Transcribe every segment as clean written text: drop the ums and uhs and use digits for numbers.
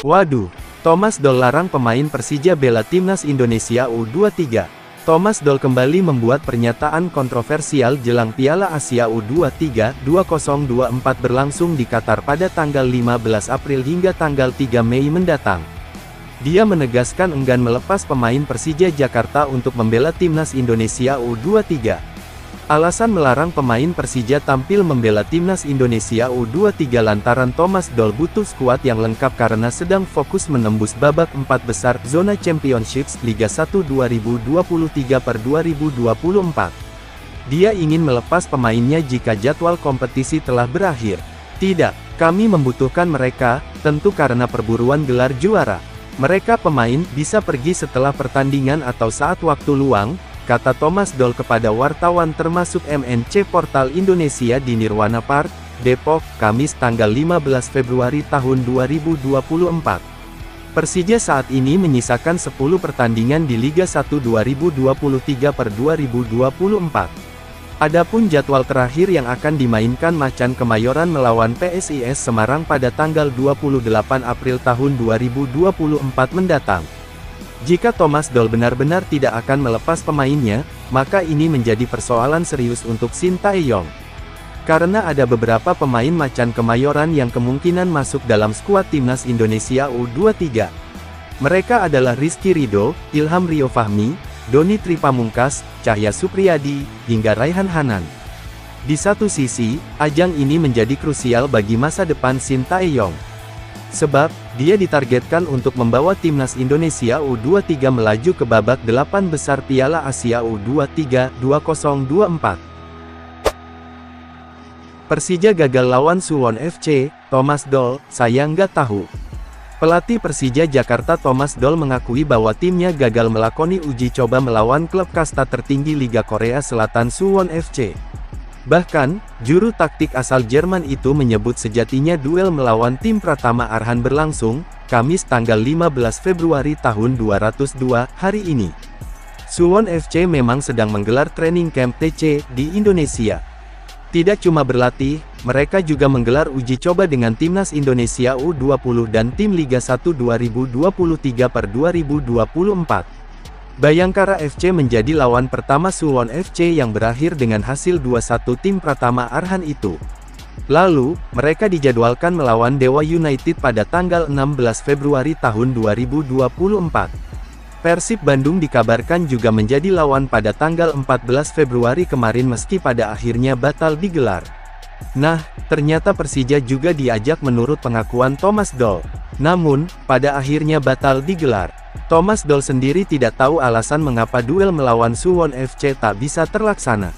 Waduh, Thomas Doll larang pemain Persija bela timnas Indonesia U23. Thomas Doll kembali membuat pernyataan kontroversial jelang Piala Asia U23 2024 berlangsung di Qatar pada tanggal 15 April hingga tanggal 3 Mei mendatang. Dia menegaskan enggan melepas pemain Persija Jakarta untuk membela timnas Indonesia U23. Alasan melarang pemain Persija tampil membela timnas Indonesia U23 lantaran Thomas Doll butuh skuad yang lengkap karena sedang fokus menembus babak 4 besar zona Championships Liga 1 2023/2024. Dia ingin melepas pemainnya jika jadwal kompetisi telah berakhir. Tidak, kami membutuhkan mereka, tentu karena perburuan gelar juara. Mereka pemain bisa pergi setelah pertandingan atau saat waktu luang, kata Thomas Doll kepada wartawan termasuk MNC Portal Indonesia di Nirwana Park, Depok, Kamis tanggal 15 Februari tahun 2024. Persija saat ini menyisakan 10 pertandingan di Liga 1 2023/2024. Adapun jadwal terakhir yang akan dimainkan Macan Kemayoran melawan PSIS Semarang pada tanggal 28 April tahun 2024 mendatang. Jika Thomas Doll benar-benar tidak akan melepas pemainnya, maka ini menjadi persoalan serius untuk Sintayong. Karena ada beberapa pemain Macan Kemayoran yang kemungkinan masuk dalam skuad timnas Indonesia U23. Mereka adalah Rizky Ridho, Ilham Rio Fahmi, Doni Tripamungkas, Cahya Supriyadi, hingga Raihan Hanan. Di satu sisi, ajang ini menjadi krusial bagi masa depan Sintayong. Sebab, dia ditargetkan untuk membawa timnas Indonesia U23 melaju ke babak 8 besar Piala Asia U23 2024. Persija gagal lawan Suwon FC, Thomas Doll, saya nggak tahu. Pelatih Persija Jakarta Thomas Doll mengakui bahwa timnya gagal melakoni uji coba melawan klub kasta tertinggi Liga Korea Selatan Suwon FC. Bahkan, juru taktik asal Jerman itu menyebut sejatinya duel melawan tim Pratama Arhan berlangsung, Kamis tanggal 15 Februari tahun 202, hari ini. Suwon FC memang sedang menggelar training camp TC di Indonesia. Tidak cuma berlatih, mereka juga menggelar uji coba dengan timnas Indonesia U20 dan tim Liga 1 2023/2024. Bayangkara FC menjadi lawan pertama Suwon FC yang berakhir dengan hasil 2-1 tim Pratama Arhan itu. Lalu, mereka dijadwalkan melawan Dewa United pada tanggal 16 Februari tahun 2024. Persib Bandung dikabarkan juga menjadi lawan pada tanggal 14 Februari kemarin meski pada akhirnya batal digelar. Nah, ternyata Persija juga diajak menurut pengakuan Thomas Doll. Namun, pada akhirnya batal digelar. Thomas Doll sendiri tidak tahu alasan mengapa duel melawan Suwon FC tak bisa terlaksana.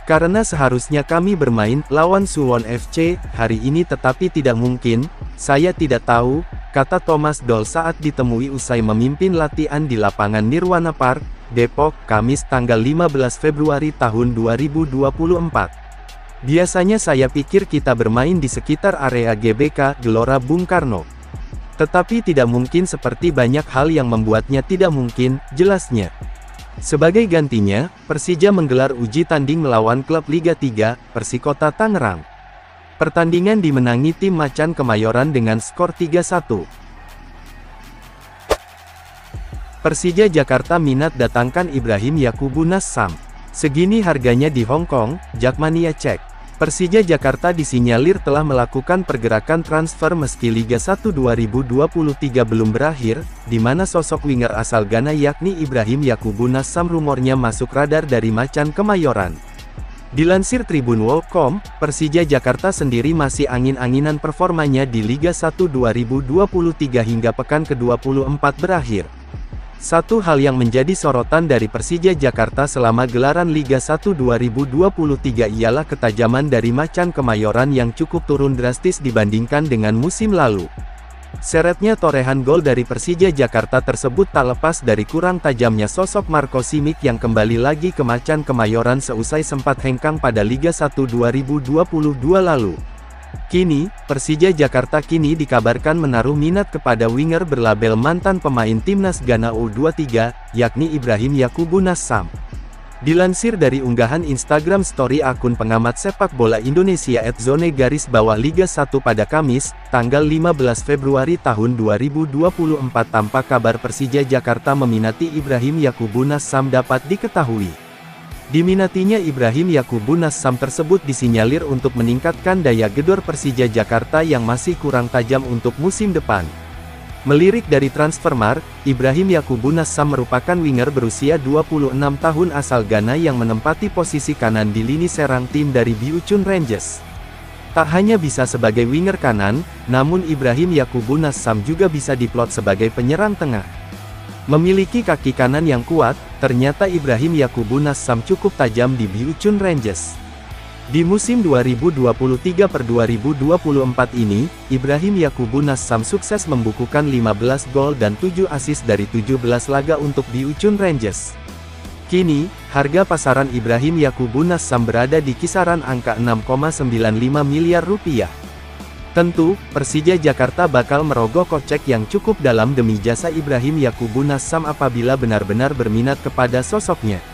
Karena seharusnya kami bermain lawan Suwon FC hari ini tetapi tidak mungkin, saya tidak tahu, kata Thomas Doll saat ditemui usai memimpin latihan di lapangan Nirwana Park, Depok, Kamis tanggal 15 Februari tahun 2024. Biasanya saya pikir kita bermain di sekitar area GBK, Gelora Bung Karno. Tetapi tidak mungkin seperti banyak hal yang membuatnya tidak mungkin, jelasnya. Sebagai gantinya, Persija menggelar uji tanding melawan klub Liga 3, Persikota Tangerang. Pertandingan dimenangi tim Macan Kemayoran dengan skor 3-1. Persija Jakarta minat datangkan Ibrahim Yakubu Nassam. Segini harganya di Hong Kong, Jakmania cek. Persija Jakarta disinyalir telah melakukan pergerakan transfer meski Liga 1 2023 belum berakhir, di mana sosok winger asal Ghana yakni Ibrahim Yakubu Nassam rumornya masuk radar dari Macan Kemayoran. Dilansir Tribunwall.com, Persija Jakarta sendiri masih angin-anginan performanya di Liga 1 2023 hingga pekan ke-24 berakhir. Satu hal yang menjadi sorotan dari Persija Jakarta selama gelaran Liga 1 2023 ialah ketajaman dari Macan Kemayoran yang cukup turun drastis dibandingkan dengan musim lalu. Seretnya torehan gol dari Persija Jakarta tersebut tak lepas dari kurang tajamnya sosok Marco Simic yang kembali lagi ke Macan Kemayoran seusai sempat hengkang pada Liga 1 2022 lalu. Kini, Persija Jakarta kini dikabarkan menaruh minat kepada winger berlabel mantan pemain timnas Ghana U23, yakni Ibrahim Yakubu Nassam. Dilansir dari unggahan Instagram Story akun pengamat sepak bola Indonesia @zone_Liga 1 pada Kamis, tanggal 15 Februari tahun 2024 tanpa kabar Persija Jakarta meminati Ibrahim Yakubu Nassam dapat diketahui. Diminatinya Ibrahim Yakubu Nassam tersebut disinyalir untuk meningkatkan daya gedor Persija Jakarta yang masih kurang tajam untuk musim depan. Melirik dari Transfermarkt, Ibrahim Yakubu Nassam merupakan winger berusia 26 tahun asal Ghana yang menempati posisi kanan di lini serang tim dari Biuchun Rangers. Tak hanya bisa sebagai winger kanan, namun Ibrahim Yakubu Nassam juga bisa diplot sebagai penyerang tengah. Memiliki kaki kanan yang kuat, ternyata Ibrahim Yakubu Nassam cukup tajam di Biuchun Rangers. Di musim 2023-2024 ini, Ibrahim Yakubu Nassam sukses membukukan 15 gol dan 7 assist dari 17 laga untuk Biuchun Rangers. Kini, harga pasaran Ibrahim Yakubu Nassam berada di kisaran angka 6,95 miliar rupiah. Tentu, Persija Jakarta bakal merogoh kocek yang cukup dalam demi jasa Ibrahim Yakubu Nassam apabila benar-benar berminat kepada sosoknya.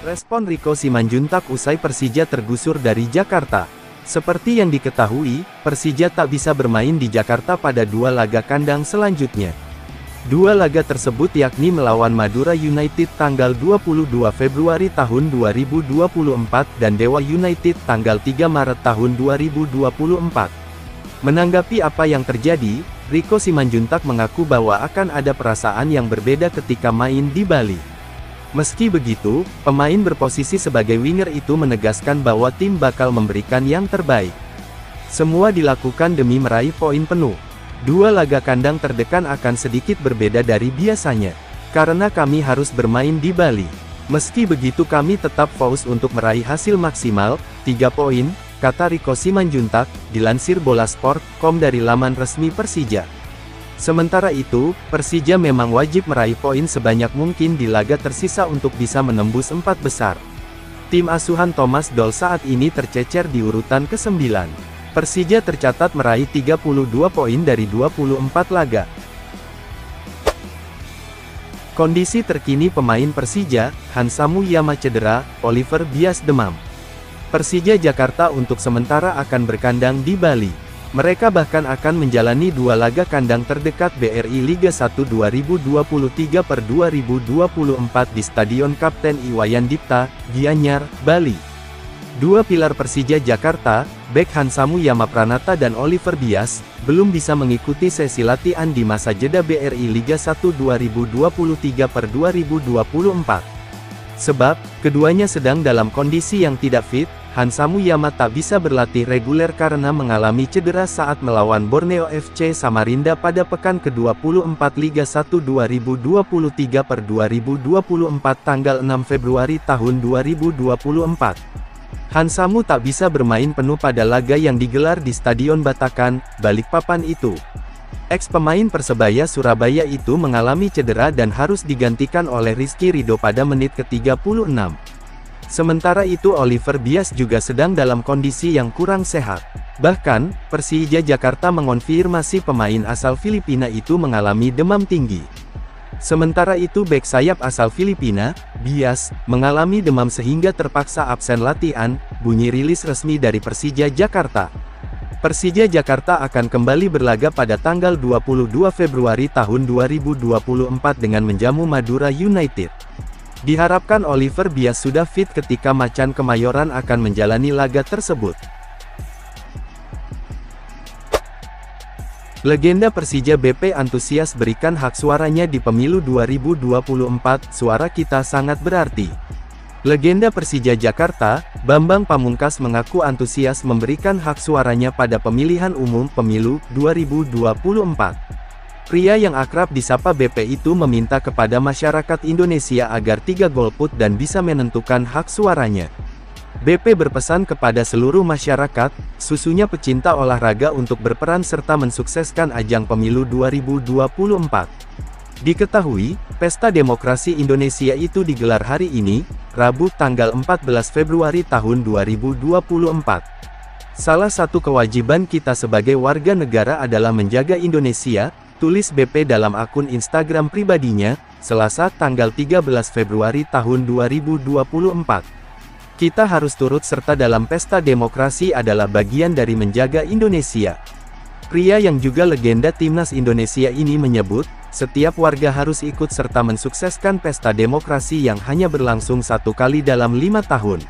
Respon Rico Simanjuntak usai Persija tergusur dari Jakarta. Seperti yang diketahui, Persija tak bisa bermain di Jakarta pada 2 laga kandang selanjutnya. 2 laga tersebut yakni melawan Madura United tanggal 22 Februari tahun 2024 dan Dewa United tanggal 3 Maret tahun 2024. Menanggapi apa yang terjadi, Rico Simanjuntak mengaku bahwa akan ada perasaan yang berbeda ketika main di Bali. Meski begitu, pemain berposisi sebagai winger itu menegaskan bahwa tim bakal memberikan yang terbaik. Semua dilakukan demi meraih poin penuh. 2 laga kandang terdekat akan sedikit berbeda dari biasanya, karena kami harus bermain di Bali. Meski begitu kami tetap fokus untuk meraih hasil maksimal, 3 poin, kata Rico Simanjuntak, dilansir Bolasport.com dari laman resmi Persija. Sementara itu, Persija memang wajib meraih poin sebanyak mungkin di laga tersisa untuk bisa menembus 4 besar. Tim asuhan Thomas Doll saat ini tercecer di urutan ke-9. Persija tercatat meraih 32 poin dari 24 laga. Kondisi terkini pemain Persija, Hansamu Yama cedera, Oliver Bias demam. Persija Jakarta untuk sementara akan berkandang di Bali. Mereka bahkan akan menjalani 2 laga kandang terdekat BRI Liga 1 2023-2024 di Stadion Kapten Iwayan Dipta, Gianyar, Bali. 2 pilar Persija Jakarta, bek Hansamu Yama Pranata dan Oliver Bias, belum bisa mengikuti sesi latihan di masa jeda BRI Liga 1 2023-2024. Sebab, keduanya sedang dalam kondisi yang tidak fit. Hansamu Yama tak bisa berlatih reguler karena mengalami cedera saat melawan Borneo FC Samarinda pada pekan ke-24 Liga 1 2023-2024 tanggal 6 Februari tahun 2024. Hansamu tak bisa bermain penuh pada laga yang digelar di Stadion Batakan, Balikpapan itu. Ex-pemain Persebaya Surabaya itu mengalami cedera dan harus digantikan oleh Rizky Ridho pada menit ke-36. Sementara itu Oliver Bias juga sedang dalam kondisi yang kurang sehat. Bahkan, Persija Jakarta mengonfirmasi pemain asal Filipina itu mengalami demam tinggi. Sementara itu bek sayap asal Filipina, Bias, mengalami demam sehingga terpaksa absen latihan, bunyi rilis resmi dari Persija Jakarta. Persija Jakarta akan kembali berlaga pada tanggal 22 Februari tahun 2024 dengan menjamu Madura United. Diharapkan Oliver Bias sudah fit ketika Macan Kemayoran akan menjalani laga tersebut. Legenda Persija BP antusias berikan hak suaranya di pemilu 2024, suara kita sangat berarti. Legenda Persija Jakarta, Bambang Pamungkas mengaku antusias memberikan hak suaranya pada pemilihan umum pemilu 2024. Pria yang akrab disapa BP itu meminta kepada masyarakat Indonesia agar 3 golput dan bisa menentukan hak suaranya. BP berpesan kepada seluruh masyarakat, khususnya pecinta olahraga untuk berperan serta mensukseskan ajang pemilu 2024. Diketahui, Pesta Demokrasi Indonesia itu digelar hari ini, Rabu tanggal 14 Februari tahun 2024. Salah satu kewajiban kita sebagai warga negara adalah menjaga Indonesia, tulis BP dalam akun Instagram pribadinya, Selasa tanggal 13 Februari tahun 2024. Kita harus turut serta dalam pesta demokrasi adalah bagian dari menjaga Indonesia. Pria yang juga legenda timnas Indonesia ini menyebut, setiap warga harus ikut serta mensukseskan pesta demokrasi yang hanya berlangsung 1 kali dalam 5 tahun.